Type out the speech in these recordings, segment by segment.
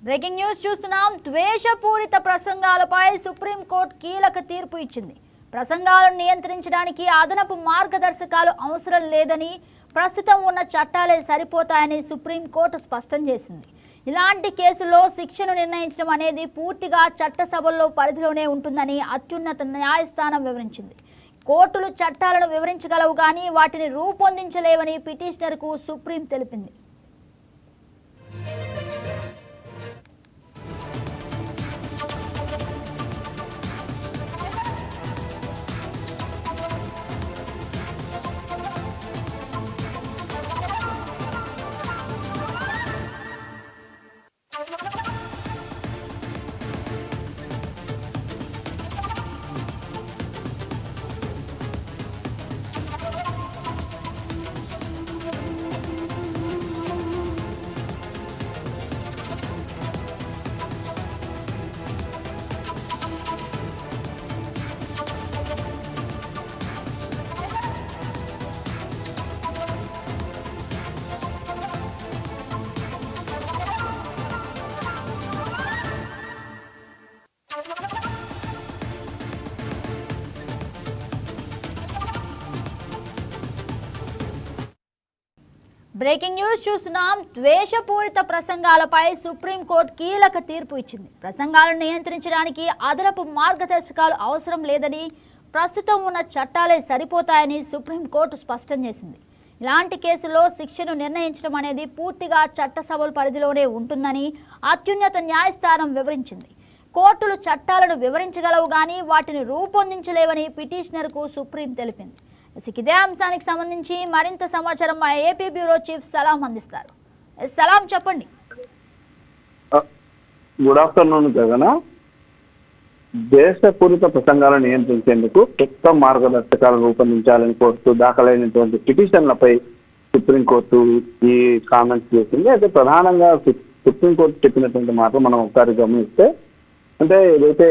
Breaking news చూస్తున్నాం. ద్వేషపూరిత ప్రసంగాలపై supreme court కీలక తీర్పు ఇచ్చింది. ప్రసంగాలను నియంత్రించడానికి అదనపు మార్గదర్శకాలు అవసరం లేదని, ప్రస్తుతం ఉన్న చట్టాలే సరిపోతాయని సుప్రీంకోర్టు స్పష్టం చేసింది. ఇలాంటి కేసుల్లో శిక్షను నిర్ణయించడం అనేది పూర్తిగా చట్టసభల్లో పరిధిలోనే ఉంటుందని అత్యున్నత న్యాయస్థానం వివరించింది. కోర్టులు చట్టాలను వివరించగలవు కానీ వాటిని రూపొందించలేవని పిటిషనర్కు సుప్రీం తెలిపింది. బ్రేకింగ్ న్యూస్ చూస్తున్నాం. ద్వేషపూరిత ప్రసంగాలపై సుప్రీంకోర్టు కీలక తీర్పు ఇచ్చింది. ప్రసంగాలను నియంత్రించడానికి అదనపు మార్గదర్శకాలు అవసరం లేదని, ప్రస్తుతం ఉన్న చట్టాలే సరిపోతాయని సుప్రీంకోర్టు స్పష్టం చేసింది. ఇలాంటి కేసుల్లో శిక్షను నిర్ణయించడం అనేది పూర్తిగా చట్టసభల పరిధిలోనే ఉంటుందని అత్యున్నత న్యాయస్థానం వివరించింది. కోర్టులు చట్టాలను వివరించగలవు కానీ వాటిని రూపొందించలేవని పిటిషనర్కు సుప్రీం తెలిపింది. ఇదే అంశానికి సంబంధించి మరింత సమాచారం మా ఏపీ బ్యూరో చీఫ్ సలాం అందిస్తారు. సలాం, చెప్పండి. గుడ్ ఆఫ్టర్నూన్ గగన. దేశపూరిత ప్రసంగాలను నియంత్రించేందుకు కొత్త మార్గదర్శకాలను రూపొందించాలని కోరుతూ దాఖలైనటువంటి పిటిషన్లపై సుప్రీంకోర్టు ఈ కామెంట్స్ చేసింది. అయితే ప్రధానంగా సుప్రీంకోర్టు చెప్పినటువంటి మాట మనం ఒకసారి గమనిస్తే, అంటే ఏదైతే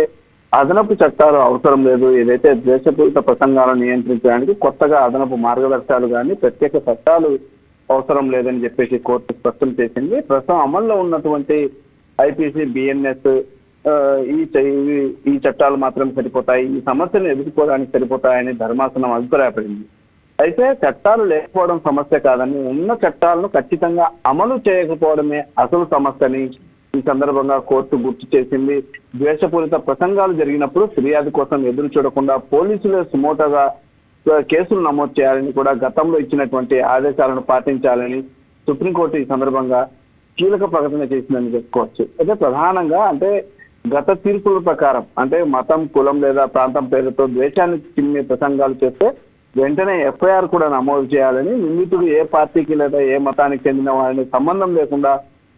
అదనపు చట్టాలు అవసరం లేదు, ఏదైతే దేశపూరిత ప్రసంగాలను నియంత్రించడానికి కొత్తగా అదనపు మార్గదర్శకాలు కానీ ప్రత్యేక చట్టాలు అవసరం లేదని చెప్పేసి కోర్టు స్పష్టం చేసింది. ప్రస్తుతం అమల్లో ఉన్నటువంటి ఐపీసీ, బిఎన్ఎస్ ఈ చట్టాలు మాత్రం సరిపోతాయి, ఈ సమస్యను ఎదుర్కోవడానికి సరిపోతాయని ధర్మాసనం అభిప్రాయపడింది. అయితే చట్టాలు లేకపోవడం సమస్య కాదని, ఉన్న చట్టాలను ఖచ్చితంగా అమలు చేయకపోవడమే అసలు సమస్యని ఈ సందర్భంగా కోర్టు గుర్తు చేసింది. ద్వేషపూరిత ప్రసంగాలు జరిగినప్పుడు ఫిర్యాదు కోసం ఎదురు చూడకుండా పోలీసులే సుమోటోగా కేసులు నమోదు చేయాలని కూడా గతంలో ఇచ్చినటువంటి ఆదేశాలను పాటించాలని సుప్రీంకోర్టు ఈ సందర్భంగా కీలక ప్రకటన చేసిందని చెప్పుకోవచ్చు. అయితే ప్రధానంగా అంటే గత తీర్పుల ప్రకారం అంటే మతం, కులం లేదా ప్రాంతం పేరుతో ద్వేషాన్ని చిమ్మే ప్రసంగాలు చేస్తే వెంటనే ఎఫ్ఐఆర్ కూడా నమోదు చేయాలని, నిందితుడు ఏ పార్టీకి లేదా ఏ మతానికి చెందిన వారిని సంబంధం లేకుండా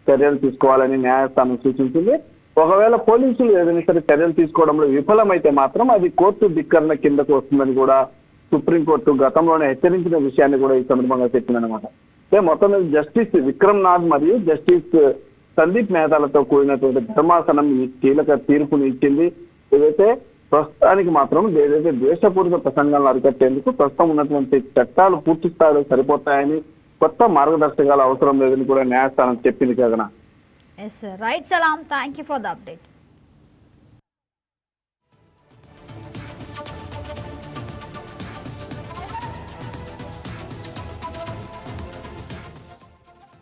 చర్యలు తీసుకోవాలని న్యాయస్థానం సూచించింది. ఒకవేళ పోలీసులు ఏదైనా సరే చర్యలు తీసుకోవడంలో విఫలమైతే మాత్రం అది కోర్టు ధిక్కరణ కిందకు వస్తుందని కూడా సుప్రీంకోర్టు గతంలోనే హెచ్చరించిన విషయాన్ని కూడా ఈ సందర్భంగా చెప్పిందనమాట. అంటే మొత్తం మీద జస్టిస్ విక్రమ్నాథ్ మరియు జస్టిస్ సందీప్ మెహతాలతో కూడినటువంటి ధర్మాసనం ఈ కీలక తీర్పుని ఇచ్చింది. ఏదైతే ప్రస్తుతానికి మాత్రం ఏదైతే ద్వేషపూరిత ప్రసంగాలను అరికట్టేందుకు ప్రస్తుతం ఉన్నటువంటి చట్టాలు పూర్తి స్థాయిలో సరిపోతాయని, కొత్త మార్గదర్శకాలు అవసరం లేదని కూడా న్యాయస్థానం చెప్పింది. కాదనా? Right Salam, thank you for the update.